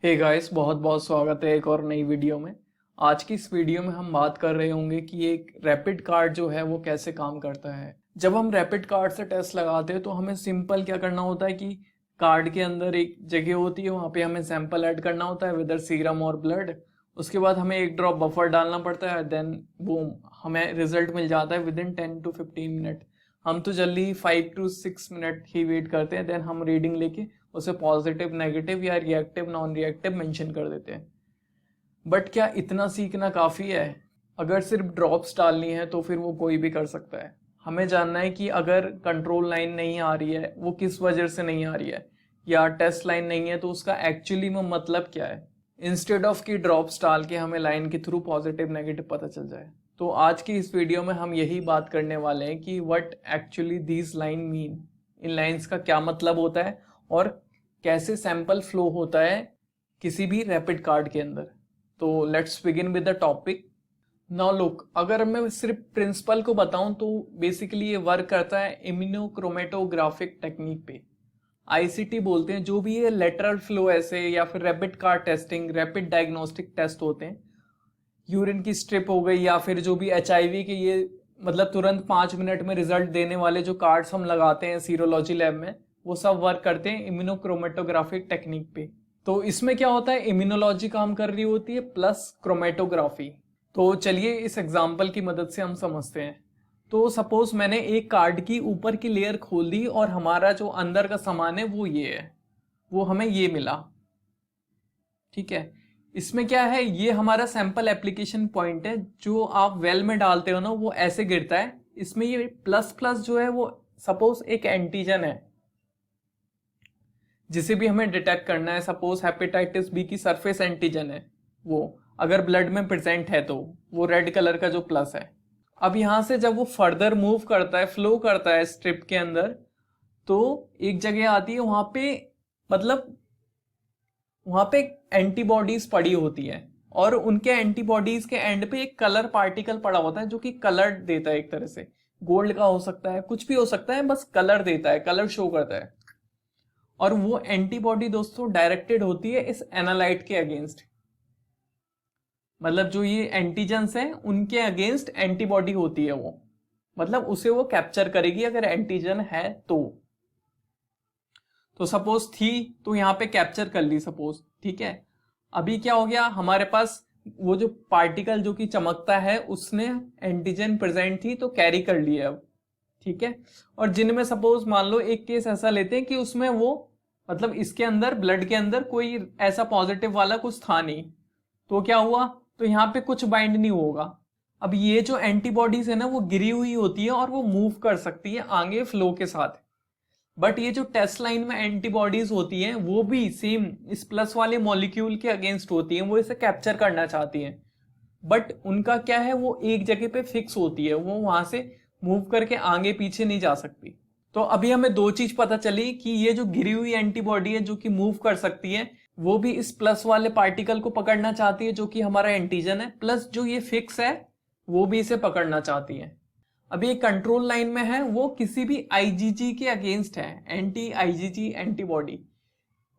Hey guys, बहुत बहुत स्वागत है एक और नई वीडियो में। आज की इस वीडियो में हम बात कर रहे होंगे कि एक रैपिड कार्ड जो है वो कैसे काम करता है। जब हम रैपिड कार्ड से टेस्ट लगाते हैं तो हमें सिंपल क्या करना होता है कि कार्ड के अंदर एक जगह होती है, वहाँ पे हमें सैंपल ऐड करना होता है विदर सीरम और ब्लड। उसके बाद हमें एक ड्रॉप बफर डालना पड़ता है, देन बूम हमें रिजल्ट मिल जाता है विद इन 10 to 15 मिनट। हम तो जल्दी 5 to 6 मिनट ही वेट करते हैं, देन हम रीडिंग लेके उसे पॉजिटिव, नेगेटिव या रिएक्टिव, नॉन रिएक्टिव मेंशन कर देते हैं। बट क्या इतना सीखना काफ़ी है? अगर सिर्फ ड्रॉप्स डालनी है तो फिर वो कोई भी कर सकता है। हमें जानना है कि अगर कंट्रोल लाइन नहीं आ रही है वो किस वजह से नहीं आ रही है, या टेस्ट लाइन नहीं है तो उसका एक्चुअली में मतलब क्या है, इंस्टेड ऑफ कि ड्रॉप्स डाल के हमें लाइन के थ्रू पॉजिटिव नेगेटिव पता चल जाए। तो आज की इस वीडियो में हम यही बात करने वाले हैं कि what actually these line mean, in lines का क्या मतलब होता है और कैसे सैंपल फ्लो होता है किसी भी रैपिड कार्ड के अंदर। तो let's begin with the topic. Now look, अगर मैं सिर्फ प्रिंसिपल को बताऊं तो बेसिकली ये वर्क करता है इम्यूनोक्रोमेटोग्राफिक टेक्निक पे, आईसीटी बोलते हैं। जो भी ये लेटरल फ्लो ऐसे या फिर rapid card testing, rapid diagnostic test होते हैं, यूरिन की स्ट्रिप हो गई या फिर जो भी एचआईवी के, ये मतलब तुरंत 5 मिनट में रिजल्ट देने वाले जो कार्ड्स हम लगाते हैं सीरोलॉजी लैब में, वो सब वर्क करते हैं इम्यूनोक्रोमेटोग्राफिक टेक्निक पे। तो इसमें क्या होता है, इम्यूनोलॉजी काम कर रही होती है प्लस क्रोमेटोग्राफी। तो चलिए इस एग्जांपल की मदद से हम समझते हैं। तो सपोज मैंने एक कार्ड की ऊपर की लेयर खोल दी और हमारा जो अंदर का सामान है वो ये है, वो हमें ये मिला। ठीक है, इसमें क्या है, ये हमारा सैंपल एप्लीकेशन पॉइंट है। जो आप वेल में डालते हो ना वो ऐसे गिरता है। इसमें ये प्लस प्लस जो है वो सपोज एक एंटीजन है जिसे भी हमें डिटेक्ट करना है। सपोज हेपेटाइटिस बी की सरफेस एंटीजन है, वो अगर ब्लड में प्रेजेंट है तो वो रेड कलर का जो प्लस है। अब यहां से जब वो फर्दर मूव करता है, फ्लो करता है स्ट्रिप के अंदर, तो एक जगह आती है, वहां पे मतलब वहां पे एंटीबॉडीज पड़ी होती है और उनके एंटीबॉडीज के एंड पे एक कलर पार्टिकल पड़ा होता है जो कि कलर देता है। एक तरह से गोल्ड का हो सकता है, कुछ भी हो सकता है, बस कलर देता है, कलर शो करता है। और वो एंटीबॉडी दोस्तों डायरेक्टेड होती है इस एनालाइट के अगेंस्ट। मतलब जो ये एंटीजेंस हैं उनके अगेंस्ट एंटीबॉडी होती है वो, मतलब उसे वो कैप्चर करेगी अगर एंटीजन है तो सपोज थी तो यहाँ पे कैप्चर कर ली सपोज। ठीक है, अभी क्या हो गया, हमारे पास वो जो पार्टिकल जो कि चमकता है उसने एंटीजन प्रेजेंट थी तो कैरी कर लिया अब। ठीक है, और जिनमें सपोज मान लो एक केस ऐसा लेते हैं कि उसमें वो मतलब इसके अंदर ब्लड के अंदर कोई ऐसा पॉजिटिव वाला कुछ था नहीं, तो क्या हुआ, तो यहाँ पे कुछ बाइंड नहीं होगा। अब ये जो एंटीबॉडीज है ना वो गिरी हुई होती है और वो मूव कर सकती है आगे फ्लो के साथ। बट ये जो टेस्ट लाइन में एंटीबॉडीज होती हैं वो भी सेम इस प्लस वाले मॉलिक्यूल के अगेंस्ट होती हैं, वो इसे कैप्चर करना चाहती हैं। बट उनका क्या है, वो एक जगह पे फिक्स होती है, वो वहां से मूव करके आगे पीछे नहीं जा सकती। तो अभी हमें दो चीज पता चली कि ये जो गिरी हुई एंटीबॉडी है जो कि मूव कर सकती है, वो भी इस प्लस वाले पार्टिकल को पकड़ना चाहती है जो कि हमारा एंटीजन है, प्लस जो ये फिक्स है वो भी इसे पकड़ना चाहती है। अभी एक कंट्रोल लाइन में है, वो किसी भी आईजीजी के अगेंस्ट है, एंटी आईजीजी एंटीबॉडी।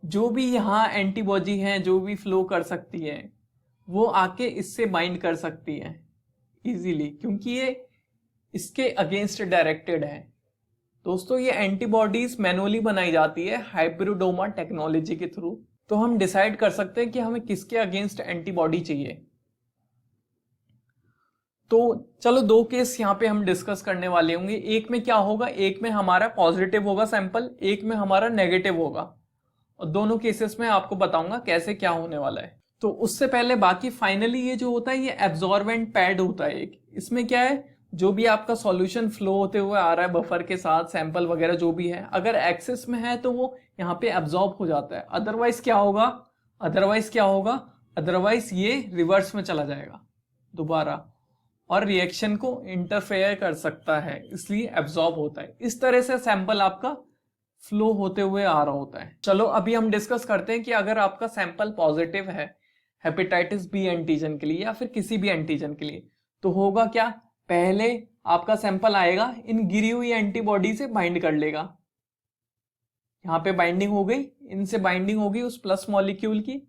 जो भी यहाँ एंटीबॉडी है जो भी फ्लो कर सकती है वो आके इससे बाइंड कर सकती है इजीली, क्योंकि ये इसके अगेंस्ट डायरेक्टेड है। दोस्तों ये एंटीबॉडीज मैनुअली बनाई जाती है हाइब्रिडोमा टेक्नोलॉजी के थ्रू। तो हम डिसाइड कर सकते हैं कि हमें किसके अगेंस्ट एंटीबॉडी चाहिए। तो चलो दो केस यहाँ पे हम डिस्कस करने वाले होंगे। एक में क्या होगा, एक में हमारा पॉजिटिव होगा सैंपल, एक में हमारा नेगेटिव होगा, और दोनों केसेस में आपको बताऊंगा कैसे क्या होने वाला है। तो उससे पहले बाकी फाइनली ये जो होता है ये एब्जॉर्बेंट पैड होता है एक। इसमें क्या है, जो भी आपका सॉल्यूशन फ्लो होते हुए आ रहा है बफर के साथ, सैंपल वगैरह जो भी है, अगर एक्सेस में है तो वो यहाँ पे एब्जॉर्ब हो जाता है। अदरवाइज क्या होगा, अदरवाइज ये रिवर्स में चला जाएगा दोबारा और रिएक्शन को इंटरफेयर कर सकता है, इसलिए एब्जॉर्ब होता है। इस तरह से सैंपल आपका फ्लो होते हुए आ रहा होता है। चलो अभी हम डिस्कस करते हैं कि अगर आपका सैंपल पॉजिटिव है हेपेटाइटिस बी एंटीजन के लिए या फिर किसी भी एंटीजन के लिए, तो होगा क्या, पहले आपका सैंपल आएगा, इन गिरी हुई एंटीबॉडी से बाइंड कर लेगा। यहाँ पे बाइंडिंग हो गई, इनसे बाइंडिंग होगी उस प्लस मॉलिक्यूल की,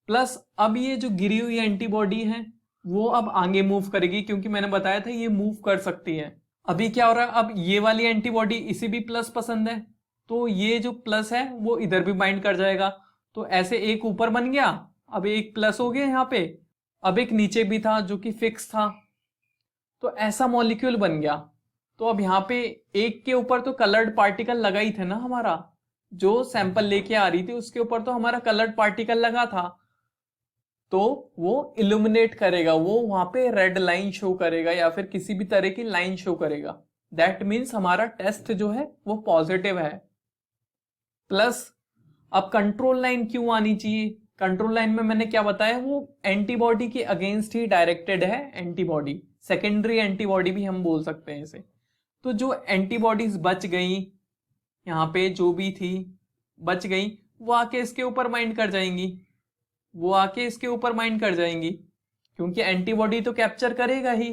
प्लस अब ये जो गिरी हुई एंटीबॉडी है वो अब आगे मूव करेगी, क्योंकि मैंने बताया था ये मूव कर सकती है। अभी क्या हो रहा है, अब ये वाली एंटीबॉडी इसे भी प्लस पसंद है, तो ये जो प्लस है वो इधर भी बाइंड कर जाएगा। तो ऐसे एक ऊपर बन गया, अब एक प्लस हो गया यहाँ पे, अब एक नीचे भी था जो कि फिक्स था, तो ऐसा मॉलिक्यूल बन गया। तो अब यहाँ पे एक के ऊपर तो कलर्ड पार्टिकल लगा ही थे ना, हमारा जो सैंपल लेके आ रही थी उसके ऊपर तो हमारा कलर्ड पार्टिकल लगा था, तो वो इल्यूमिनेट करेगा, वो वहां पे रेड लाइन शो करेगा या फिर किसी भी तरह की लाइन शो करेगा। दैट मीन्स हमारा टेस्ट जो है वो पॉजिटिव है। प्लस अब कंट्रोल लाइन क्यों आनी चाहिए, कंट्रोल लाइन में मैंने क्या बताया, वो एंटीबॉडी के अगेंस्ट ही डायरेक्टेड है, एंटीबॉडी सेकेंडरी एंटीबॉडी भी हम बोल सकते हैं इसे। तो जो एंटीबॉडीज बच गई यहाँ पे जो भी थी बच गई, वो आके इसके ऊपर बाइंड कर जाएंगी, वो आके इसके ऊपर बाइंड कर जाएंगी, क्योंकि एंटीबॉडी तो कैप्चर करेगा ही।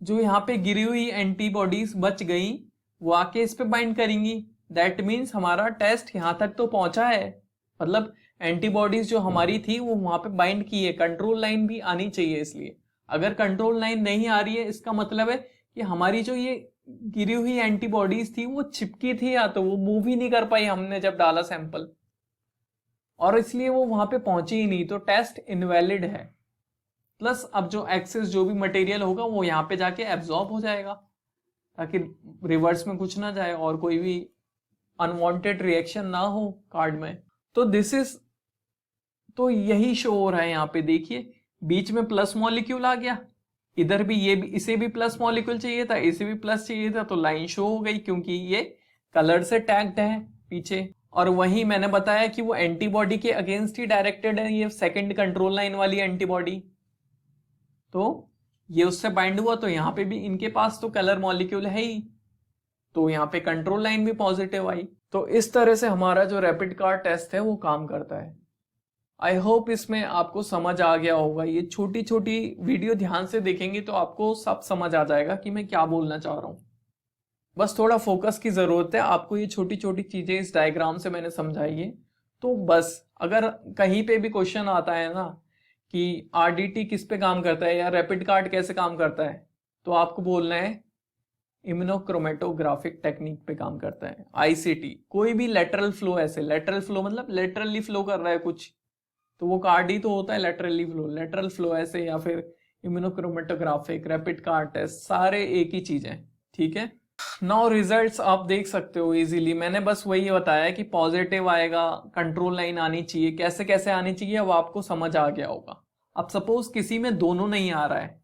जो यहाँ पे गिरी हुई एंटीबॉडीज बच गई वो आके इस पे बाइंड करेंगी। दैट मीन्स हमारा टेस्ट यहाँ तक तो पहुंचा है, मतलब एंटीबॉडीज जो हमारी थी वो वहां पे बाइंड की है। कंट्रोल लाइन भी आनी चाहिए, इसलिए अगर कंट्रोल लाइन नहीं आ रही है इसका मतलब है कि हमारी जो ये गिरी हुई एंटीबॉडीज थी वो चिपकी थी, या तो वो मूव ही नहीं कर पाई हमने जब डाला सैंपल, और इसलिए वो वहां पे पहुंची ही नहीं, तो टेस्ट इनवैलिड है। प्लस अब जो एक्सेस जो भी मटेरियल होगा वो यहाँ पे जाके एब्जॉर्ब हो जाएगा, ताकि रिवर्स में कुछ ना जाए और कोई भी अनवांटेड रिएक्शन ना हो कार्ड में। तो दिस इज, तो यही शो हो रहा है यहाँ पे, देखिए बीच में प्लस मॉलिक्यूल आ गया, इधर भी ये भी, इसे भी प्लस मॉलिक्यूल चाहिए था, इसे भी प्लस चाहिए था, तो लाइन शो हो गई क्योंकि ये कलर से टैग्ड है पीछे। और वही मैंने बताया कि वो एंटीबॉडी के अगेंस्ट ही डायरेक्टेड है, ये सेकंड कंट्रोल लाइन वाली एंटीबॉडी, तो ये उससे बाइंड हुआ, तो यहाँ पे भी इनके पास तो कलर मॉलिक्यूल है ही, तो यहाँ पे कंट्रोल लाइन भी पॉजिटिव आई। तो इस तरह से हमारा जो रैपिड कार्ड टेस्ट है वो काम करता है। आई होप इसमें आपको समझ आ गया होगा, ये छोटी छोटी वीडियो ध्यान से देखेंगे तो आपको सब समझ आ जाएगा कि मैं क्या बोलना चाह रहा हूँ। बस थोड़ा फोकस की जरूरत है आपको, ये छोटी छोटी चीजें इस डायग्राम से मैंने समझाई है। तो बस अगर कहीं पे भी क्वेश्चन आता है ना कि आरडीटी किस पे काम करता है या रैपिड कार्ड कैसे काम करता है, तो आपको बोलना है इम्यूनोक्रोमेटोग्राफिक टेक्निक पे काम करता है, आईसीटी। कोई भी लेटरल फ्लो, ऐसे लेटरल फ्लो मतलब लेटरली फ्लो कर रहा है कुछ, तो वो कार्ड ही तो होता है लेटरली फ्लो, लेटरल फ्लो ऐसे, या फिर इम्यूनोक्रोमेटोग्राफिक, रैपिड कार्ड टेस्ट, सारे एक ही चीज है, ठीक है। नाउ रिजल्ट्स आप देख सकते हो इजीली, मैंने बस वही बताया कि पॉजिटिव आएगा, कंट्रोल लाइन आनी चाहिए, कैसे कैसे आनी चाहिए अब आपको समझ आ गया होगा। अब सपोज किसी में दोनों नहीं आ रहा है,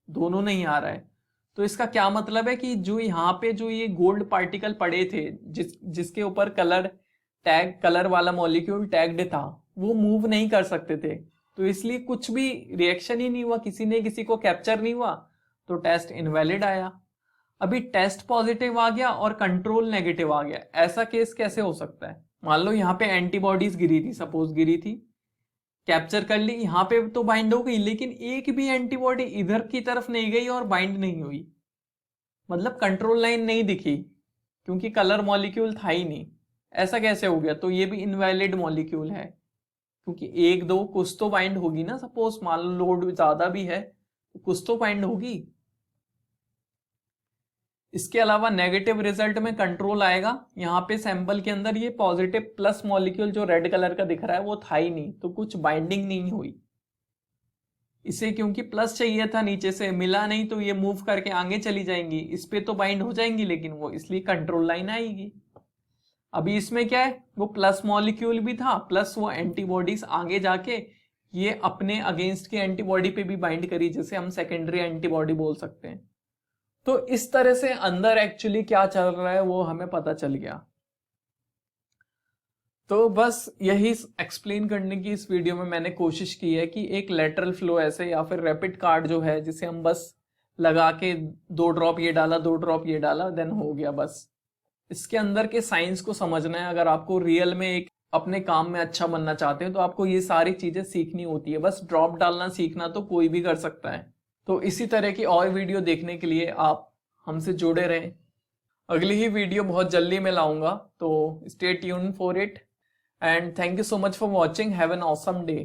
दोनों नहीं आ रहा है, तो इसका क्या मतलब है कि जो यहाँ पे जो ये गोल्ड पार्टिकल पड़े थे जिसके ऊपर कलर वाला मॉलिक्यूल टैग्ड था, वो मूव नहीं कर सकते थे, तो इसलिए कुछ भी रिएक्शन ही नहीं हुआ, किसी ने किसी को कैप्चर नहीं हुआ, तो टेस्ट इनवैलिड आया। अभी टेस्ट पॉजिटिव आ गया और कंट्रोल नेगेटिव आ गया, ऐसा केस कैसे हो सकता है। मान लो यहाँ पे एंटीबॉडीज गिरी थी, सपोज गिरी थी, कैप्चर कर ली, यहाँ पे तो बाइंड हो गई, लेकिन एक भी एंटीबॉडी इधर की तरफ नहीं गई और बाइंड नहीं हुई, मतलब कंट्रोल लाइन नहीं दिखी क्योंकि कलर मॉलिक्यूल था ही नहीं। ऐसा कैसे हो गया, तो ये भी इनवैलिड मॉलिक्यूल है, क्योंकि एक दो कुछ तो बाइंड होगी ना, सपोज मान लो लोड ज्यादा भी है तो कुछ तो बाइंड होगी। इसके अलावा नेगेटिव रिजल्ट में कंट्रोल आएगा, यहाँ पे सैंपल के अंदर ये पॉजिटिव प्लस मॉलिक्यूल जो रेड कलर का दिख रहा है वो था ही नहीं, तो कुछ बाइंडिंग नहीं हुई इसे, क्योंकि प्लस चाहिए था, नीचे से मिला नहीं, तो ये मूव करके आगे चली जाएंगी, इस पे तो बाइंड हो जाएंगी, लेकिन वो इसलिए कंट्रोल लाइन आएगी। अभी इसमें क्या है, वो प्लस मॉलिक्यूल भी था, प्लस वो एंटीबॉडीज आगे जाके ये अपने अगेंस्ट की एंटीबॉडी पे भी बाइंड करी, जैसे हम सेकेंडरी एंटीबॉडी बोल सकते हैं। तो इस तरह से अंदर एक्चुअली क्या चल रहा है वो हमें पता चल गया। तो बस यही एक्सप्लेन करने की इस वीडियो में मैंने कोशिश की है कि एक लेटरल फ्लो ऐसे या फिर रैपिड कार्ड जो है, जिसे हम बस लगा के 2 ड्रॉप ये डाला 2 ड्रॉप ये डाला देन हो गया, बस इसके अंदर के साइंस को समझना है। अगर आपको रियल में एक अपने काम में अच्छा बनना चाहते हैं तो आपको ये सारी चीजें सीखनी होती है, बस ड्रॉप डालना सीखना तो कोई भी कर सकता है। तो इसी तरह की और वीडियो देखने के लिए आप हमसे जुड़े रहें। अगली ही वीडियो बहुत जल्दी मैं लाऊंगा, तो stay tune for it and thank you so much for watching, have an awesome day.